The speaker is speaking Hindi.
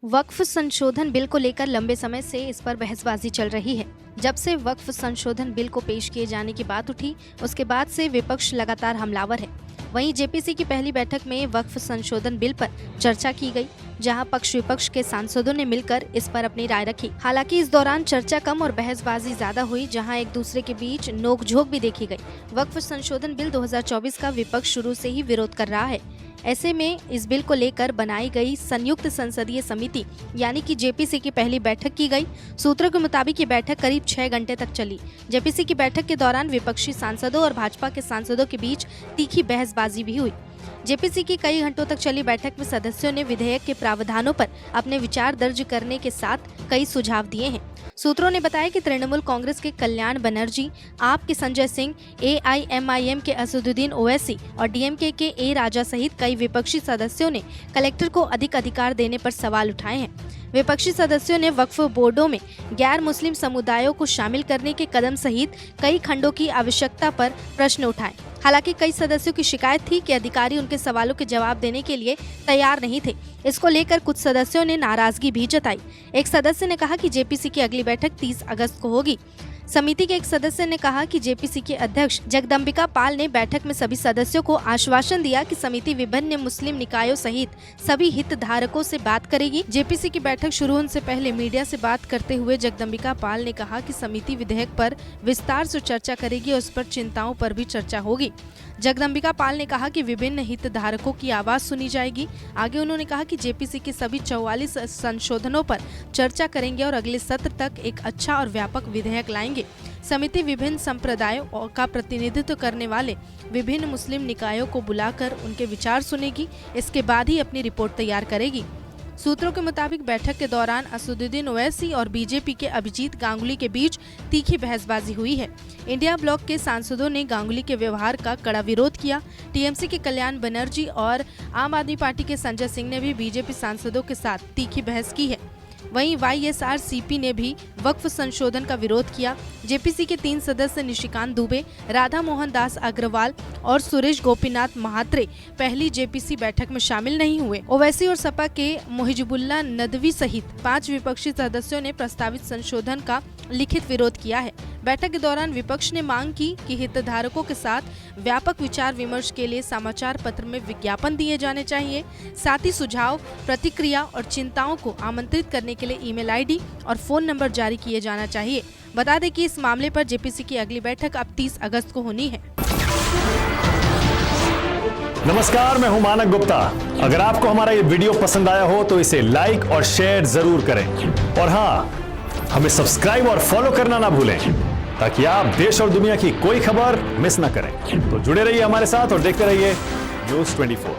वक्फ संशोधन बिल को लेकर लंबे समय से इस पर बहसबाजी चल रही है। जब से वक्फ संशोधन बिल को पेश किए जाने की बात उठी, उसके बाद से विपक्ष लगातार हमलावर है। वहीं जेपीसी की पहली बैठक में वक्फ संशोधन बिल पर चर्चा की गई, जहां पक्ष विपक्ष के सांसदों ने मिलकर इस पर अपनी राय रखी। हालांकि इस दौरान चर्चा कम और बहसबाजी ज्यादा हुई, जहां एक दूसरे के बीच नोकझोंक भी देखी गई। वक्फ संशोधन बिल 2024 का विपक्ष शुरू से ही विरोध कर रहा है। ऐसे में इस बिल को लेकर बनाई गई संयुक्त संसदीय समिति यानी कि जेपीसी की पहली बैठक की गई। सूत्रों के मुताबिक ये बैठक करीब 6 घंटे तक चली। जेपीसी की बैठक के दौरान विपक्षी सांसदों और भाजपा के सांसदों के बीच तीखी बहसबाजी भी हुई। जेपीसी की कई घंटों तक चली बैठक में सदस्यों ने विधेयक के प्रावधानों पर अपने विचार दर्ज करने के साथ कई सुझाव दिए हैं। सूत्रों ने बताया कि तृणमूल कांग्रेस के कल्याण बनर्जी, आप के संजय सिंह, AIMIM के असदुद्दीन ओवैसी और DMK के A राजा सहित कई विपक्षी सदस्यों ने कलेक्टर को अधिक अधिकार देने पर सवाल उठाए हैं। विपक्षी सदस्यों ने वक्फ बोर्डों में गैर मुस्लिम समुदायों को शामिल करने के कदम सहित कई खंडों की आवश्यकता पर प्रश्न उठाए। हालांकि कई सदस्यों की शिकायत थी कि अधिकारी उनके सवालों के जवाब देने के लिए तैयार नहीं थे। इसको लेकर कुछ सदस्यों ने नाराजगी भी जताई। एक सदस्य ने कहा कि जेपीसी की अगली बैठक 30 अगस्त को होगी। समिति के एक सदस्य ने कहा कि जेपीसी के अध्यक्ष जगदम्बिका पाल ने बैठक में सभी सदस्यों को आश्वासन दिया कि समिति विभिन्न मुस्लिम निकायों सहित सभी हितधारकों से बात करेगी। जेपीसी की बैठक शुरू होने से पहले मीडिया से बात करते हुए जगदम्बिका पाल ने कहा कि समिति विधेयक पर विस्तार से चर्चा करेगी और उस पर चिंताओं पर भी चर्चा होगी। जगदम्बिका पाल ने कहा कि विभिन्न हितधारकों की आवाज सुनी जाएगी। आगे उन्होंने कहा कि जेपीसी के सभी 44 संशोधनों पर चर्चा करेंगे और अगले सत्र तक एक अच्छा और व्यापक विधेयक लाएंगे। समिति विभिन्न संप्रदायों का प्रतिनिधित्व करने वाले विभिन्न मुस्लिम निकायों को बुलाकर उनके विचार सुनेगी। इसके बाद ही अपनी रिपोर्ट तैयार करेगी। सूत्रों के मुताबिक बैठक के दौरान असदुद्दीन ओवैसी और बीजेपी के अभिजीत गांगुली के बीच तीखी बहसबाजी हुई है। इंडिया ब्लॉक के सांसदों ने गांगुली के व्यवहार का कड़ा विरोध किया। टीएमसी के कल्याण बनर्जी और आम आदमी पार्टी के संजय सिंह ने भी बीजेपी सांसदों के साथ तीखी बहस की है। वहीं YSRCP ने भी वक्फ संशोधन का विरोध किया। जेपीसी के 3 सदस्य निशिकांत दुबे, राधा मोहन दास अग्रवाल और सुरेश गोपीनाथ महात्रे पहली जेपीसी बैठक में शामिल नहीं हुए। ओवैसी और सपा के मुहिजुबुल्ला नदवी सहित 5 विपक्षी सदस्यों ने प्रस्तावित संशोधन का लिखित विरोध किया है। बैठक के दौरान विपक्ष ने मांग की कि हितधारकों के साथ व्यापक विचार विमर्श के लिए समाचार पत्र में विज्ञापन दिए जाने चाहिए। साथ ही सुझाव, प्रतिक्रिया और चिंताओं को आमंत्रित करने के लिए ईमेल ID और फोन नंबर जारी किए जाना चाहिए। बता दें कि इस मामले पर जेपीसी की अगली बैठक अब 30 अगस्त को होनी है। नमस्कार, मैं हूं मानक गुप्ता। अगर आपको हमारा ये वीडियो पसंद आया हो तो इसे लाइक और शेयर जरूर करें और हाँ, हमें सब्सक्राइब और फॉलो करना ना भूलें ताकि आप देश और दुनिया की कोई खबर मिस ना करें। तो जुड़े रहिए हमारे साथ और देखते रहिए News 24।